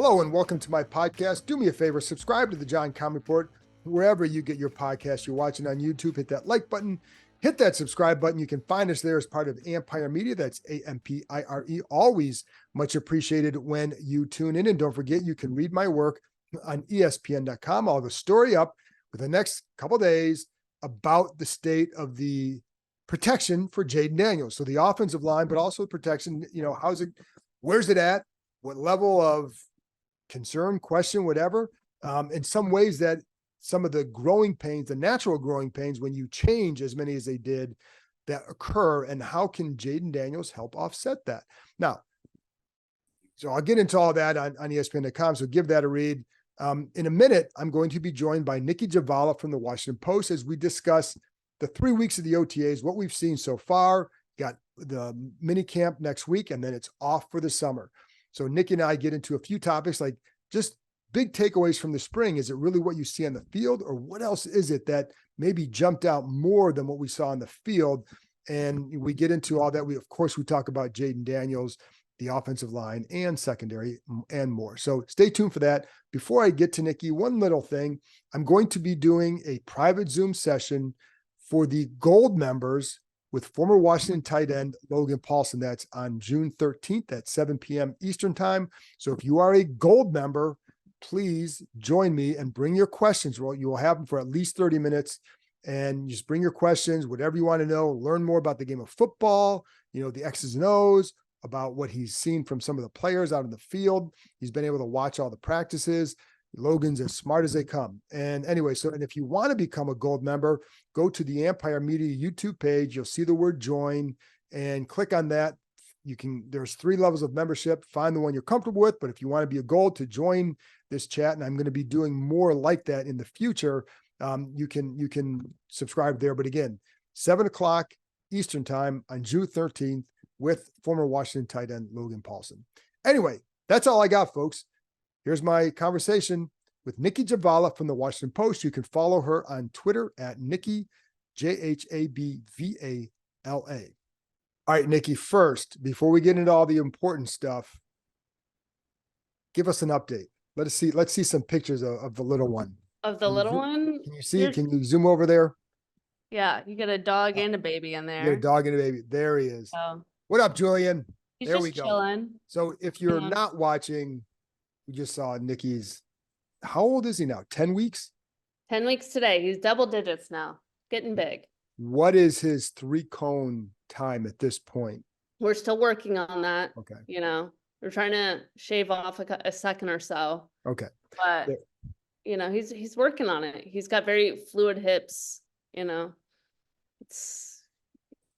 Hello and welcome to my podcast. Do me a favor, subscribe to the John Keim Report wherever you get your podcast. You're watching on YouTube, hit that like button, hit that subscribe button. You can find us there as part of Empire Media. That's AMPIRE. Always much appreciated when you tune in. And don't forget, you can read my work on ESPN.com. I'll have a story up for the next couple of days about the state of the protection for Jaden Daniels. So the offensive line, but also protection, how's it, where's it at? What level of concern, question, whatever. In some ways that some of the growing pains, the natural growing pains, when you change as many as they did, that occur, and how can Jaden Daniels help offset that? Now, so I'll get into all that on ESPN.com, so give that a read. In a minute, I'm going to be joined by Nicki Jhabvala from the Washington Post as we discuss the 3 weeks of the OTAs, what we've seen so far. Got the mini camp next week, and then it's off for the summer. So Nicki and I get into a few topics like just big takeaways from the spring. Is it really what you see on the field, or what else is it that maybe jumped out more than what we saw on the field? And we get into all that. We talk about Jaden Daniels, the offensive line and secondary, and more. So stay tuned for that. Before I get to Nicki, one little thing. I'm going to be doing a private Zoom session for the gold members with former Washington tight end Logan Paulson. That's on June 13th at 7 p.m. Eastern time. So if you are a gold member, please join me and bring your questions. Well, you will have them for at least 30 minutes, and just bring your questions, whatever you want to know, learn more about the game of football, the X's and O's, about what he's seen from some of the players out in the field. He's been able to watch all the practices. Logan's as smart as they come. And anyway, and if you want to become a gold member, go to the Empire Media YouTube page. You'll see the word join and click on that. There's 3 levels of membership. Find the one you're comfortable with. But if you want to be a gold to join this chat, and I'm going to be doing more like that in the future, you can subscribe there. But again, 7:00 Eastern time on June 13th with former Washington tight end Logan Paulson. Anyway, that's all I got, folks. Here's my conversation with Nicki Jhabvala from the Washington Post. You can follow her on Twitter at Nicki, Jhabvala. All right, Nicki, first, before we get into all the important stuff, give us an update. Let's see some pictures of the little one. Of the little one? Can you see? Can you zoom over there? Yeah, you got a dog and a baby in there. You got a dog and a baby. There he is. Oh. What up, Julian? He's there just we go. Chilling. So if you're not watching, you just saw Nicki's, how old is he now? 10 weeks? 10 weeks today. He's double digits now, getting big. What is his 3-cone time at this point? We're still working on that. Okay. We're trying to shave off a second or so. Okay. But, he's working on it. He's got very fluid hips, it's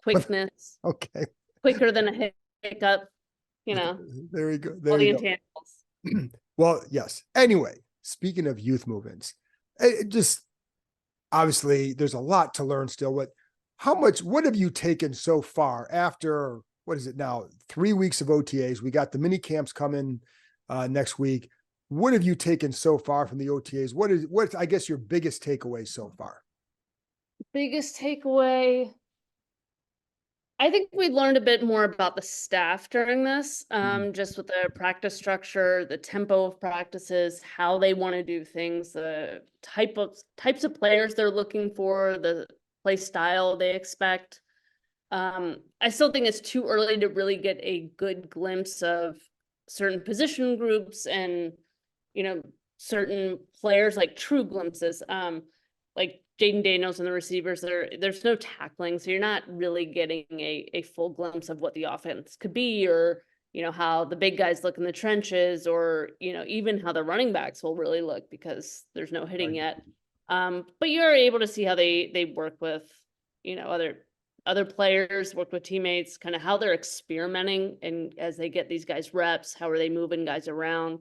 quickness. Okay. Quicker than a hiccup, There you go. All the intangibles. Well, yes. Anyway, speaking of youth movements, it just obviously there's a lot to learn still. What have you taken so far after, what is it now, 3 weeks of OTAs? We got the mini camps coming next week. What have you taken so far from the OTAs? What's I guess your biggest takeaway so far? Biggest takeaway, I think we learned a bit more about the staff during this, just with the practice structure, the tempo of practices, how they want to do things, the types of players they're looking for, the play style they expect. I still think it's too early to really get a good glimpse of certain position groups and, certain players, like true glimpses. Like Jaden Daniels and the receivers, there's no tackling, so you're not really getting a full glimpse of what the offense could be, or how the big guys look in the trenches, or even how the running backs will really look, because there's no hitting yet. But you're able to see how they work with other players, work with teammates, kind of how they're experimenting, and as they get these guys reps, how are they moving guys around.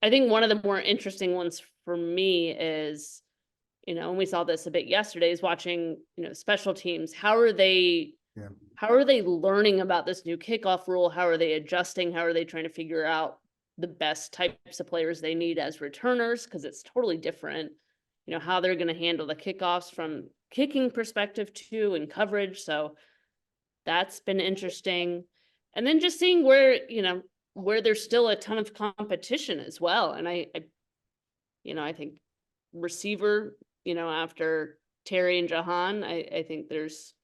I think one of the more interesting ones for me is, and we saw this a bit yesterday, is watching, special teams. How are they learning about this new kickoff rule? How are they adjusting? How are they trying to figure out the best types of players they need as returners? Because it's totally different, how they're going to handle the kickoffs from kicking perspective too, and coverage. So that's been interesting. And then just seeing where, where there's still a ton of competition as well. And I think receiver, after Terry and Jahan, I think there's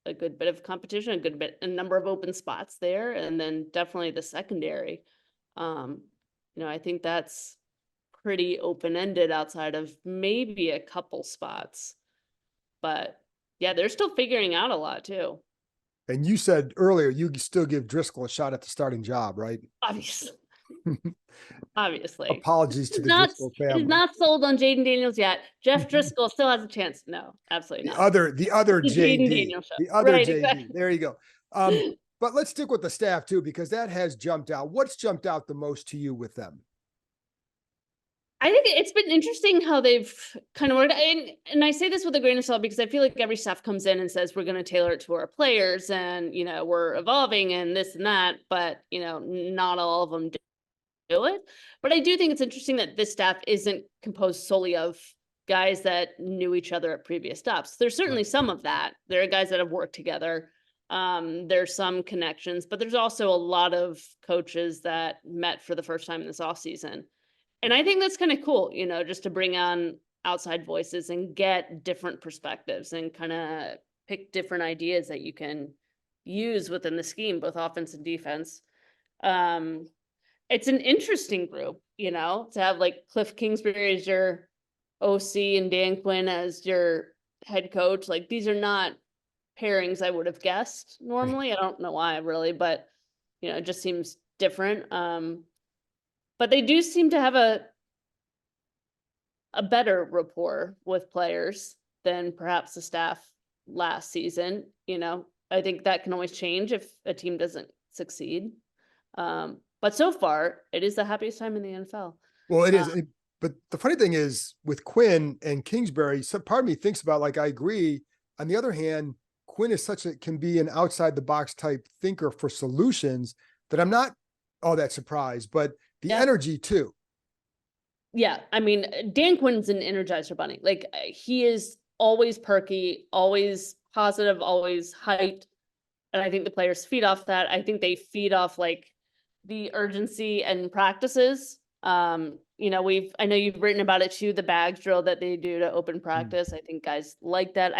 a good bit of competition, a number of open spots there. And then definitely the secondary. I think that's pretty open-ended outside of maybe a couple spots. But yeah, they're still figuring out a lot too. And you said earlier you still give Driscoll a shot at the starting job, right? Obviously. Obviously. Apologies to the Not, Driscoll it is family. not sold on Jaden Daniels yet. Jeff Driscoll still has a chance. No, absolutely not. The other The Jaden JD, Daniels show. the other Right, JD. exactly. There you go. But let's stick with the staff too, because that has jumped out. What's jumped out the most to you with them? I think it's been interesting how they've kind of worked. And I say this with a grain of salt because I feel like every staff comes in and says, we're going to tailor it to our players and, we're evolving and this and that, but, not all of them do it. But I do think it's interesting that this staff isn't composed solely of guys that knew each other at previous stops. There's certainly some of that. There are guys that have worked together. There's some connections, but there's also a lot of coaches that met for the first time in this offseason. And I think that's kind of cool, just to bring on outside voices and get different perspectives and kind of pick different ideas that you can use within the scheme, both offense and defense. It's an interesting group, to have like Cliff Kingsbury as your OC and Dan Quinn as your head coach. Like these are not pairings I would have guessed normally. I don't know why really, but it just seems different. But they do seem to have a better rapport with players than perhaps the staff last season. I think that can always change if a team doesn't succeed. But so far, it is the happiest time in the NFL. Well, it is. But the funny thing is with Quinn and Kingsbury, some part of me thinks about like, I agree. On the other hand, Quinn is can be an outside the box type thinker for solutions that I'm not all that surprised, but the energy too. Yeah. I mean, Dan Quinn's an energizer bunny. Like he is always perky, always positive, always hyped. And I think the players feed off that. I think they feed off like the urgency and practices. I know you've written about it too, the bag drill that they do to open practice. I think guys like that.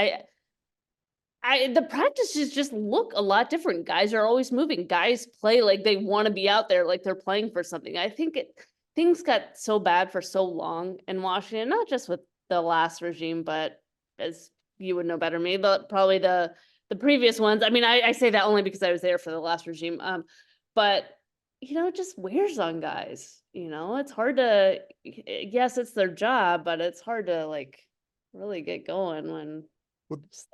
The practices just look a lot different. Guys are always moving. Guys play like they want to be out there, like they're playing for something. I think things got so bad for so long in Washington, not just with the last regime, but as you would know better than me, but probably the previous ones. I mean, I say that only because I was there for the last regime. But it just wears on guys. It's hard to, yes, it's their job, but it's hard to like really get going when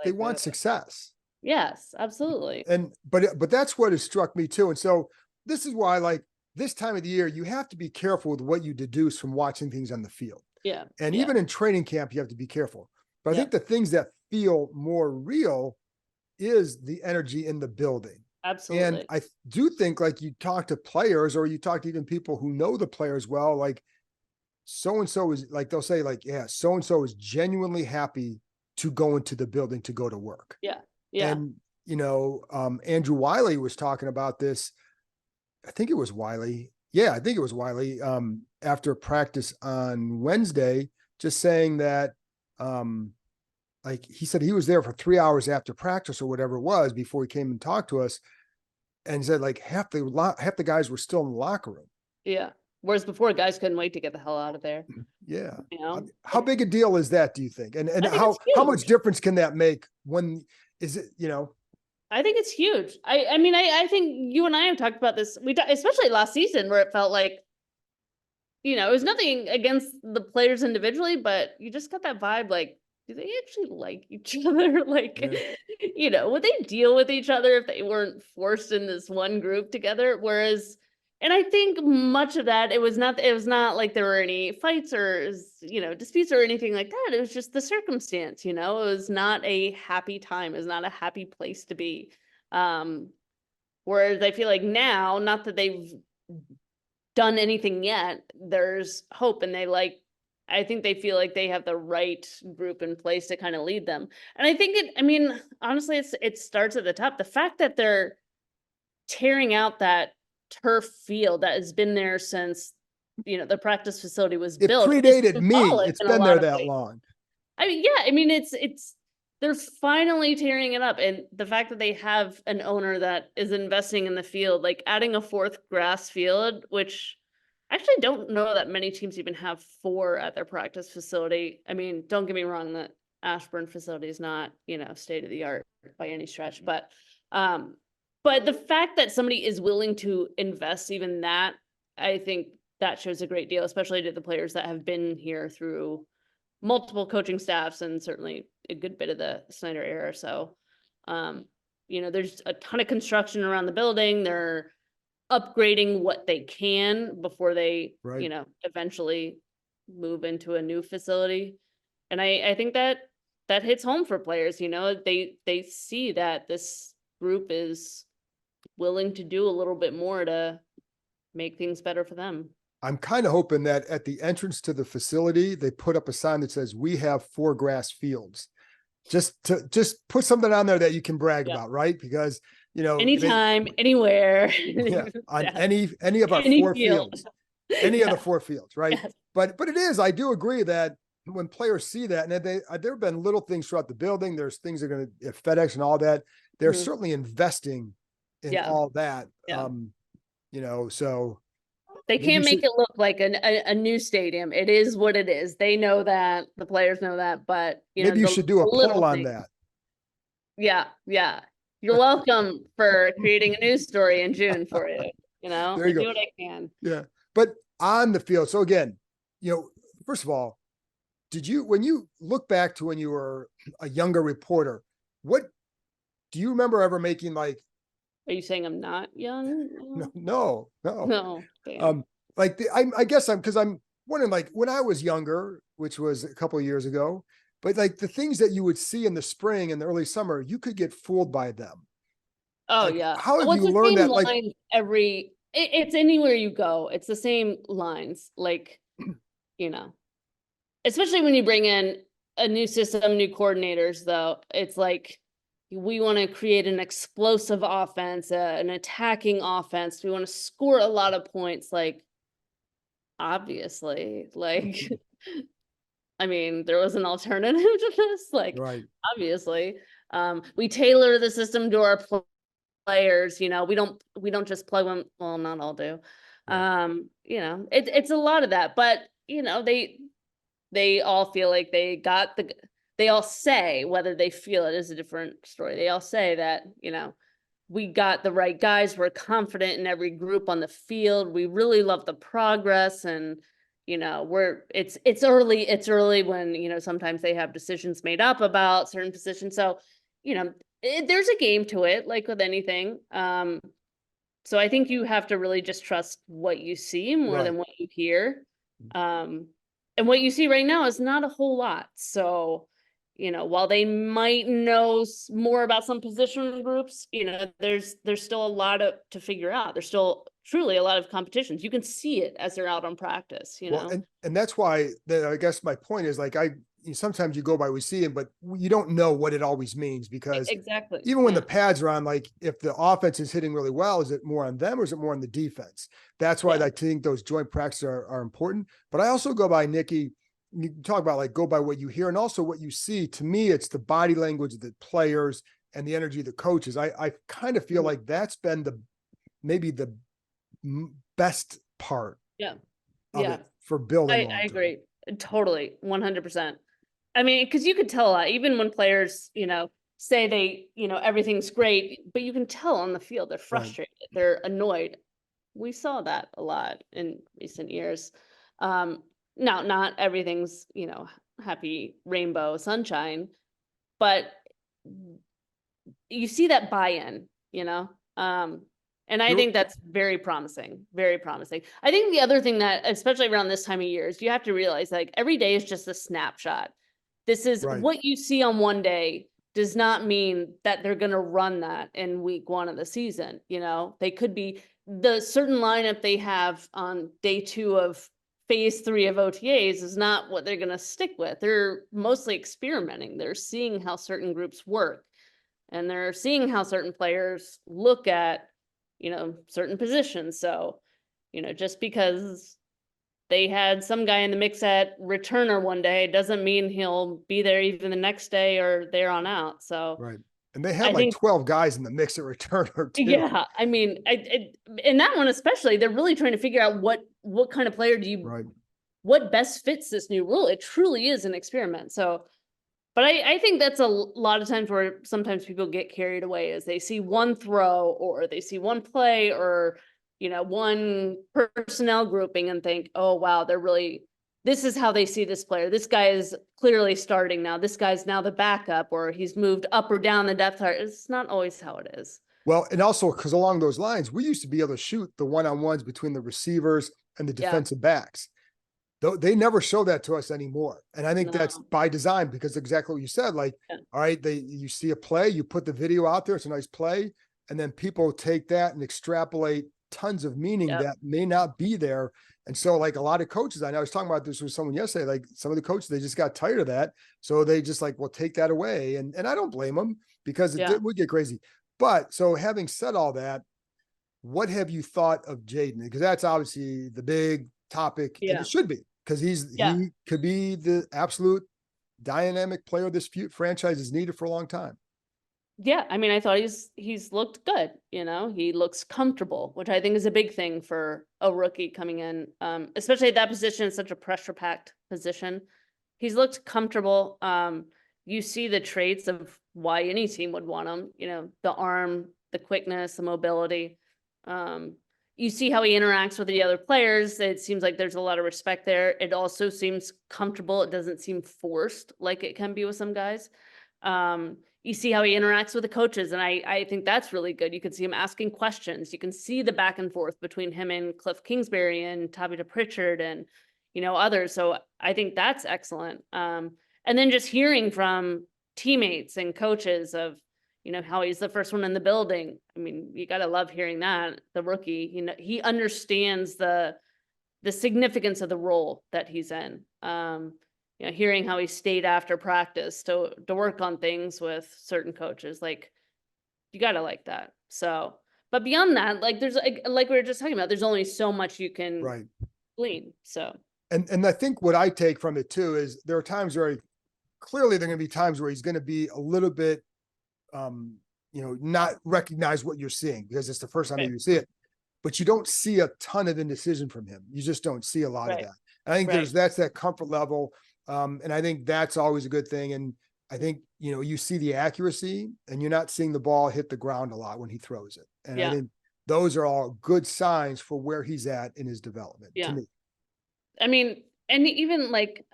they want success. Yes, absolutely. But that's what has struck me too. And so this is why, like this time of the year, you have to be careful with what you deduce from watching things on the field. Yeah. And even in training camp, you have to be careful. But I think the things that feel more real is the energy in the building. Absolutely. And I do think like you talk to players or you talk to even people who know the players well, like so-and-so is like, they'll say like, yeah, so-and-so is genuinely happy to go into the building to go to work. Yeah. Yeah. And, Andrew Wiley was talking about this. I think it was Wiley. Yeah, I think it was Wiley. After practice on Wednesday, just saying that, like he said, he was there for 3 hours after practice or whatever it was before he came and talked to us, and said like half the guys were still in the locker room. Yeah. Whereas before, guys couldn't wait to get the hell out of there. Yeah. How big a deal is that, do you think? And how much difference can that make when is it, I think it's huge. I mean, I think you and I have talked about this. Especially last season where it felt like, it was nothing against the players individually, but you just got that vibe like, do they actually like each other? Like, would they deal with each other if they weren't forced in this one group together? Whereas, and I think much of that, it was not like there were any fights or, disputes or anything like that. It was just the circumstance, it was not a happy time. It was not a happy place to be. Whereas I feel like now, not that they've done anything yet, there's hope and I think they feel like they have the right group in place to kind of lead them. And I think honestly, it starts at the top. The fact that they're tearing out that turf field that has been there since, the practice facility was It built. predated me. Symbolic It's in a been lot there of that ways. long. I mean, yeah, I mean, they're finally tearing it up. And the fact that they have an owner that is investing in the field, like adding a fourth grass field, which I actually don't know that many teams even have 4 at their practice facility. I mean, don't get me wrong, that Ashburn facility is not, state of the art by any stretch, but the fact that somebody is willing to invest even that, I think that shows a great deal, especially to the players that have been here through multiple coaching staffs and certainly a good bit of the Snyder era. So, there's a ton of construction around the building. They're upgrading what they can before they, Right. Eventually move into a new facility. And I think that hits home for players. They see that this group is willing to do a little bit more to make things better for them. I'm kind of hoping that at the entrance to the facility, they put up a sign that says, "We have 4 grass fields." Just put something on there that you can brag about, right? Because, Anytime, anywhere. on Yeah. any of our Any 4 field. fields, any of the Yeah. 4 fields, right? Yes. But it is, I do agree that when players see that, and there have been little things throughout the building, there's things that are going to FedEx and all that. They're Mhm. certainly investing in Yeah. all that. Yeah. So They maybe you can't make should, it look like a new stadium. It is what it is. They know that, the players know that, but maybe you the should do a little poll on things. that. Yeah, yeah. You're welcome for creating a news story in June for you. There I you go. do what I can. Yeah. But on the field, so again, first of all, when you look back to when you were a younger reporter, what do you remember ever making like, Are you saying I'm not young? no. No. Damn. I guess because I'm wondering, like, when I was younger, which was a couple of years ago, but like the things that you would see in the spring and the early summer, you could get fooled by them. Oh Like, yeah. how have Well, it's you the learned same that? Like, lines it's anywhere you go. It's the same lines. Like, especially when you bring in a new system, new coordinators, though, it's like we want to create an explosive offense, an attacking offense. We want to score a lot of points. Like, obviously, like, I mean, there was an alternative to this. Like, right. obviously, we tailor the system to our players. We don't just plug them. Well, not all do. Yeah. It's a lot of that, but they all feel like they all say, whether they feel it is a different story. They all say that, we got the right guys. We're confident in every group on the field. We really love the progress. And, it's early when, sometimes they have decisions made up about certain positions. So, there's a game to it, like with anything. So I think you have to really just trust what you see more than Right. what you hear. And what you see right now is not a whole lot. So, while they might know more about some position groups, there's still a lot to figure out. There's still truly a lot of competitions. You can see it as they're out on practice, Well, and that's why I guess my point is like, sometimes you go by what we see, but you don't know what it always means, because Exactly. even when Yeah. the pads are on, like if the offense is hitting really well, is it more on them or is it more on the defense? That's why Yeah. I think those joint practices are important. But I also go by, Nicki, you talk about like go by what you hear and also what you see. To me, it's the body language of the players and the energy of the coaches. I kind of feel Mhm. like that's been maybe the best part Yeah. of Yeah. it for building I long term. agree. Totally. 100%. I mean, because you could tell a lot, even when players, say everything's great, but you can tell on the field they're Right. frustrated, they're annoyed. We saw that a lot in recent years. Now, not everything's, happy rainbow sunshine, but you see that buy-in, and I think that's very promising, very promising. I think the other thing that, especially around this time of year, is you have to realize like every day is just a snapshot. This is Right. what you see on one day does not mean that they're going to run that in week 1 of the season. They could be the certain lineup they have on day 2 of phase 3 of OTAs is not what they're going to stick with. They're mostly experimenting. They're seeing how certain groups work, and they're seeing how certain players look at certain positions. So, just because they had some guy in the mix at returner one day doesn't mean he'll be there even the next day or there on out. So Right. And they had I like think, 12 guys in the mix at returner too. yeah, I mean, in that one especially, they're really trying to figure out what kind of player Right. what best fits this new rule. It truly is an experiment. So, but I think that's a lot of times where sometimes people get carried away as they see one throw or they see one play or, one personnel grouping and think, oh, wow, this is how they see this player. This guy is clearly starting now. This guy's now the backup, or he's moved up or down the depth chart. It's not always how it is. Well, and also because along those lines, we used to be able to shoot the one-on-ones between the receivers and the defensive backs. Though they never show that to us anymore. And I think that's by design, because exactly what you said, like, all right, you see a play, you put the video out there, it's a nice play, and then people take that and extrapolate tons of meaning that may not be there. And so like a lot of coaches, I know I was talking about this with someone yesterday, like some of the coaches, they just got tired of that. So they just like, well, take that away. And I don't blame them, because it would get crazy. But so having said all that, what have you thought of Jaden? Because that's obviously the big topic, and it should be, because he could be the absolute dynamic player this franchise has needed for a long time. Yeah, I mean, I thought he's looked good. He looks comfortable, which I think is a big thing for a rookie coming in, especially at that position. It's such a pressure-packed position. He's looked comfortable. You see the traits of why any team would want him. The arm, the quickness, the mobility. You see how he interacts with the other players. It seems like there's a lot of respect there. It also seems comfortable. It doesn't seem forced like it can be with some guys. You see how he interacts with the coaches, and I think that's really good. You can see him asking questions. You can see the back and forth between him and Cliff Kingsbury and Tabitha Pritchard and others. So I think that's excellent. And then just hearing from teammates and coaches of how he's the first one in the building. I mean, you got to love hearing that. The rookie, he understands the significance of the role that he's in. Hearing how he stayed after practice to work on things with certain coaches, like, you got to like that. So, but beyond that, like, there's like we were just talking about, there's only so much you can glean. So, and I think what I take from it too is there are times where clearly there are going to be times where he's going to be a little bit not recognize what you're seeing because it's the first time that you see it, but you don't see a ton of indecision from him. You just don't see a lot of that. And I think that's that comfort level. And I think that's always a good thing. And I think, you see the accuracy, and you're not seeing the ball hit the ground a lot when he throws it. And I think those are all good signs for where he's at in his development to me. I mean, and even like,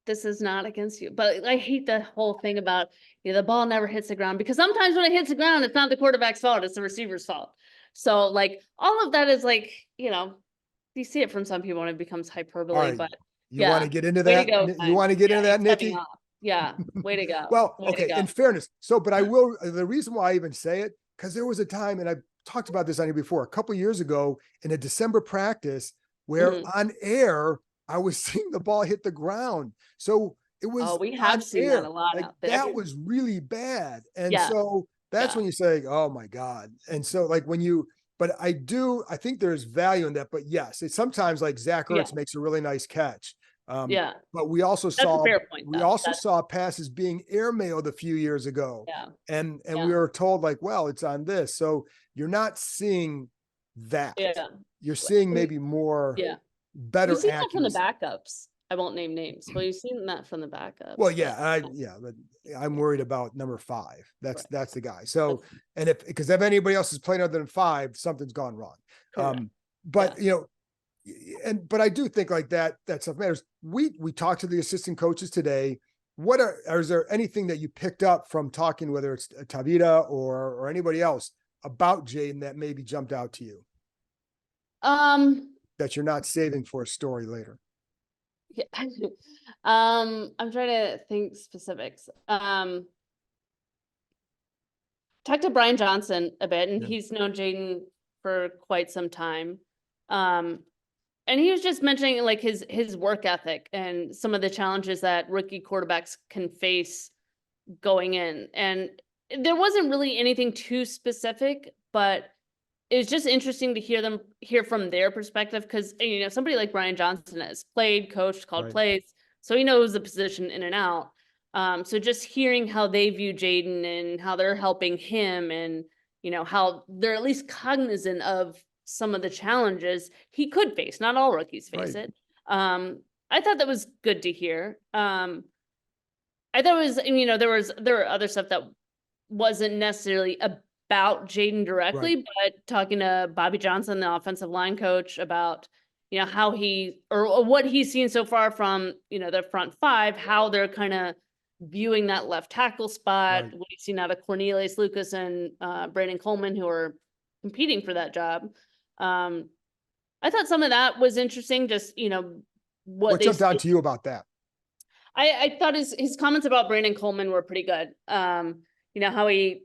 this is not against you, but I hate the whole thing about, the ball never hits the ground, because sometimes when it hits the ground, it's not the quarterback's fault, it's the receiver's fault. So like, all of that is like, you see it from some people and it becomes hyperbole, but you want to get into that? You want to get into that, Nicki? Yeah. Way to go. Well, okay. In fairness. So, but the reason why I even say it, because there was a time, and I've talked about this on here before, a couple of years ago in a December practice where on air, I was seeing the ball hit the ground. So it was, we have seen that a lot out there. That was really bad. And so that's when you say, oh my God. And so like but I think there's value in that, but yes, it's sometimes like Zach Ertz makes a really nice catch. But we also saw passes being airmailed a few years ago. And we were told like, well, it's on this. So you're not seeing that. You're seeing maybe more better. You've seen that from the backups. I won't name names. Well, you've seen that from the backups. Well, but I'm worried about number 5. That's the guy. So, and because if anybody else is playing other than 5, something's gone wrong. But but I do think like that stuff matters. We talked to the assistant coaches today. Is there anything that you picked up from talking, whether it's Tabitha or anybody else, about Jaden that maybe jumped out to you? That you're not saving for a story later. Yeah. I'm trying to think specifics. Talked to Brian Johnson a bit, and he's known Jaden for quite some time. And he was just mentioning like his work ethic and some of the challenges that rookie quarterbacks can face going in. And there wasn't really anything too specific, but it was just interesting to hear from their perspective, because somebody like Brian Johnson has played, coached, called plays, so he knows the position in and out. So just hearing how they view Jaden and how they're helping him, and how they're at least cognizant of some of the challenges he could face. Not all rookies face it. I thought that was good to hear. I thought it was, there were other stuff that wasn't necessarily about Jaden directly, but talking to Bobby Johnson, the offensive line coach, about how or what he's seen so far from the front five, how they're kind of viewing that left tackle spot, what you've seen out of Cornelius Lucas and Brandon Coleman, who are competing for that job. I thought some of that was interesting. Just what jumped out to you about that? I thought his comments about Brandon Coleman were pretty good. How he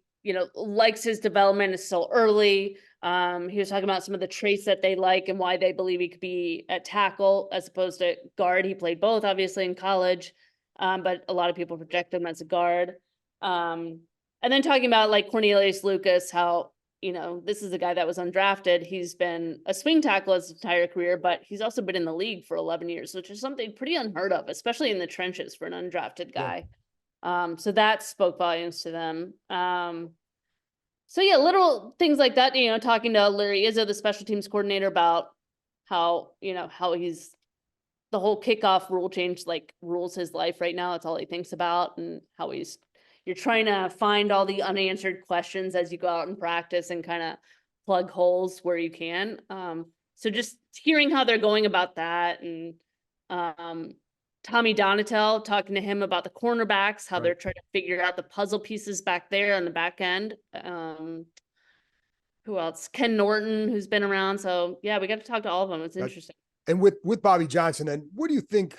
likes his development is still early. He was talking about some of the traits that they like and why they believe he could be at tackle as opposed to guard. He played both, obviously, in college, but a lot of people project him as a guard. And then talking about like Cornelius Lucas, how this is a guy that was undrafted. He's been a swing tackle his entire career, but he's also been in the league for 11 years, which is something pretty unheard of, especially in the trenches for an undrafted guy. So that spoke volumes to them. So yeah, little things like that, talking to Larry Izzo, the special teams coordinator, about how, how he's the whole kickoff rule change, like, rules his life right now. That's all he thinks about, and how you're trying to find all the unanswered questions as you go out and practice and kind of plug holes where you can. So just hearing how they're going about that, and Tommy Donatel, talking to him about the cornerbacks, how they're trying to figure out the puzzle pieces back there on the back end. Who else? Ken Norton, who's been around. So yeah, we got to talk to all of them. It's interesting. And with Bobby Johnson, and what do you think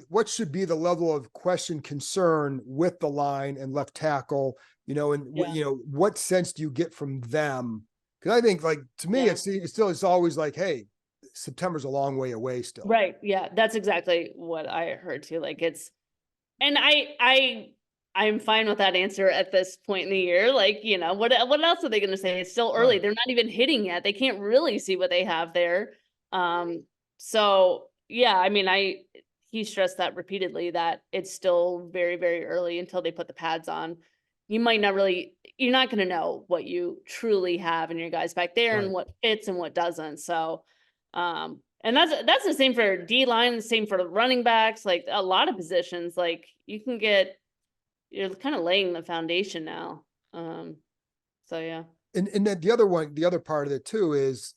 what should be the level of concern with the line and left tackle, what sense do you get from them? Because I think, like, to me, it's always like, hey, September's a long way away still. Right. Yeah. That's exactly what I heard too. Like, and I'm fine with that answer at this point in the year. Like, what else are they going to say? It's still early. They're not even hitting yet. They can't really see what they have there. So yeah, I mean, he stressed that repeatedly, that it's still very, very early until they put the pads on. You're not going to know what you truly have in your guys back there, and what fits and what doesn't. So, and that's the same for D line, the same for the running backs, like a lot of positions. Like, you're kind of laying the foundation now. So yeah. And then the other part of it too is,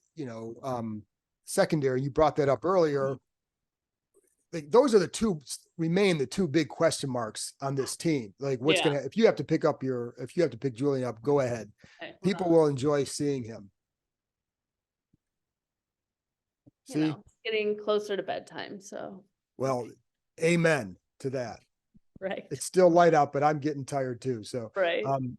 secondary. You brought that up earlier. Like, those are the two big question marks on this team. Like, if you have to pick Julian up, go ahead. Okay, people will enjoy seeing him. See, getting closer to bedtime. So, well, amen to that. Right. It's still light out, but I'm getting tired too. So,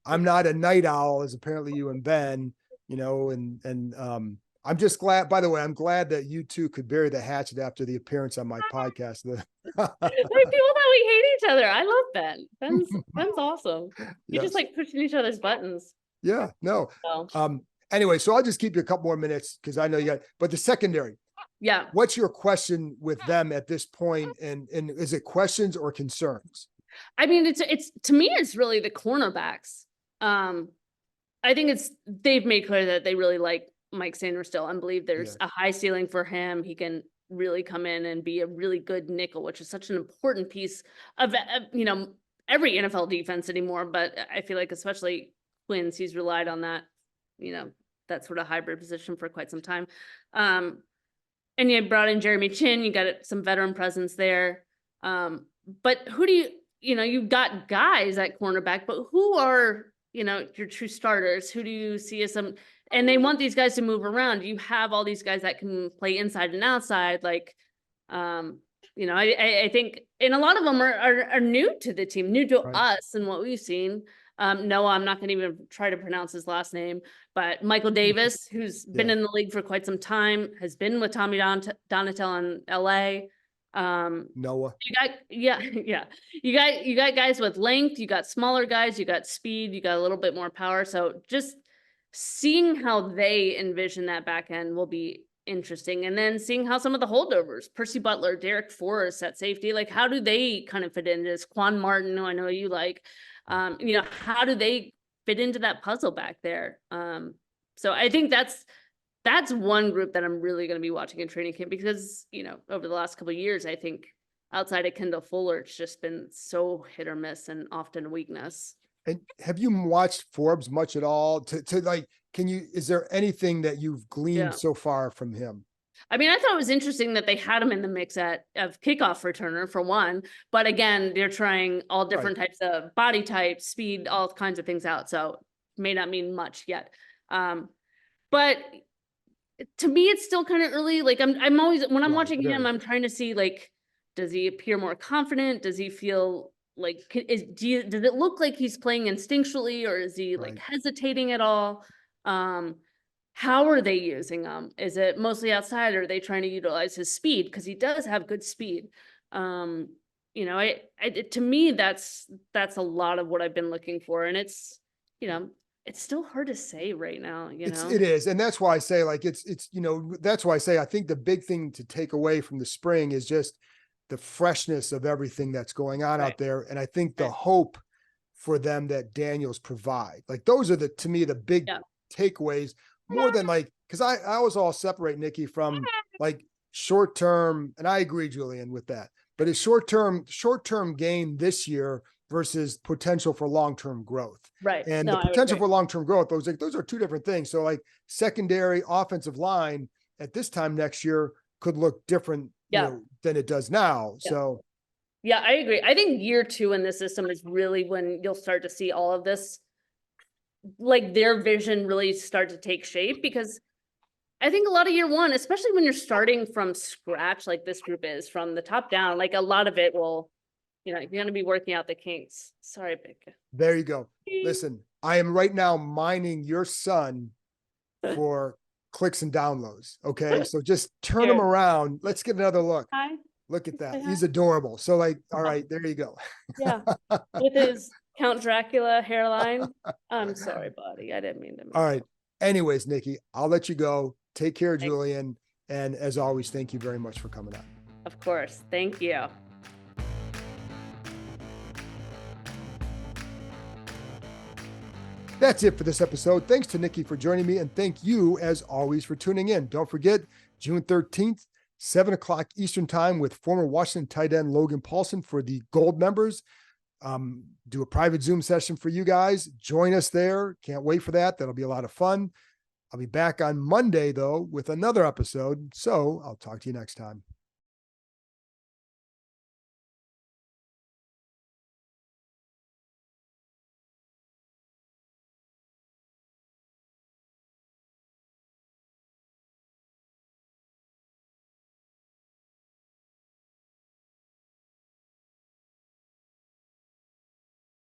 I'm not a night owl, as apparently you and Ben, and I'm just glad, by the way, I'm glad that you two could bury the hatchet after the appearance on my podcast. People that we hate each other. I love Ben. Ben's awesome. We just like pushing each other's buttons. Yeah, no. So. Anyway, so I'll just keep you a couple more minutes, because I know you got, but the secondary. Yeah. What's your question with them at this point? And is it questions or concerns? I mean, it's to me, it's really the cornerbacks. I think they've made clear that they really like Mike Sanders still, and believe there's a high ceiling for him. He can really come in and be a really good nickel, which is such an important piece of every NFL defense anymore. But I feel like, especially Quins, he's relied on that, that sort of hybrid position for quite some time. And you brought in Jeremy Chin, you got some veteran presence there. But who do you've got guys at cornerback, but who are, your true starters? Who do you see as some, and they want these guys to move around. You have all these guys that can play inside and outside. Like, I think, and a lot of them are new to the team, new to us and what we've seen. Noah, I'm not going to even try to pronounce his last name, but Michael Davis, who's been in the league for quite some time, has been with Tommy Donatel in LA. Noah. Yeah. You got guys with length, you got smaller guys, you got speed, you got a little bit more power. So just seeing how they envision that back end will be interesting. And then seeing how some of the holdovers, Percy Butler, Derek Forrest at safety, like how do they kind of fit into this? Quan Martin, who I know you like, how do they fit into that puzzle back there? So I think that's one group that I'm really going to be watching in training camp because, over the last couple of years, I think outside of Kendall Fuller, it's just been so hit or miss and often a weakness. And have you watched Forbes much at all to like, is there anything that you've gleaned so far from him? I mean, I thought it was interesting that they had him in the mix of kickoff returner for one, but again, they're trying all different types of body types, speed, all kinds of things out. So may not mean much yet. But to me, it's still kind of early. Like I'm always, when I'm watching him, I'm trying to see, like, does he appear more confident? Does he feel like, does it look like he's playing instinctually, or is he like hesitating at all? How are they using him? Is it mostly outside, or are they trying to utilize his speed? Because he does have good speed. To me, that's a lot of what I've been looking for. And it's still hard to say right now, It is. And that's why I say, like, that's why I say, I think the big thing to take away from the spring is just the freshness of everything that's going on out there. And I think the hope for them that Daniels provide, like, those are to me, the big takeaways, more than like, cause I always all separate Nicki from like short-term. And I agree, Julian, with that, but it's short-term gain this year versus potential for long-term growth. Right. And the potential for long-term growth, those are two different things. So like secondary offensive line at this time next year could look different than it does now. Yeah. So yeah, I agree. I think year 2 in this system is really when you'll start to see all of this, like their vision really start to take shape, because I think a lot of year 1, especially when you're starting from scratch, like this group is from the top down, like a lot of it will, you're going to be working out the kinks. Sorry, Becca. There you go. Listen, I am right now mining your son for clicks and downloads. Okay. So just turn him around. Let's get another look. Hi. Look at that. He's adorable. So like, all right, there you go. Yeah. With his Count Dracula hairline. I'm sorry, buddy. I didn't mean to. All right. Anyways, Nicki, I'll let you go. Take care, Julian. And as always, thank you very much for coming on. Of course. Thank you. That's it for this episode. Thanks to Nicki for joining me, and thank you, as always, for tuning in. Don't forget, June 13th, 7 o'clock Eastern Time, with former Washington tight end Logan Paulson for the Gold members. Do a private Zoom session for you guys. Join us there. Can't wait for that. That'll be a lot of fun. I'll be back on Monday, though, with another episode. So I'll talk to you next time.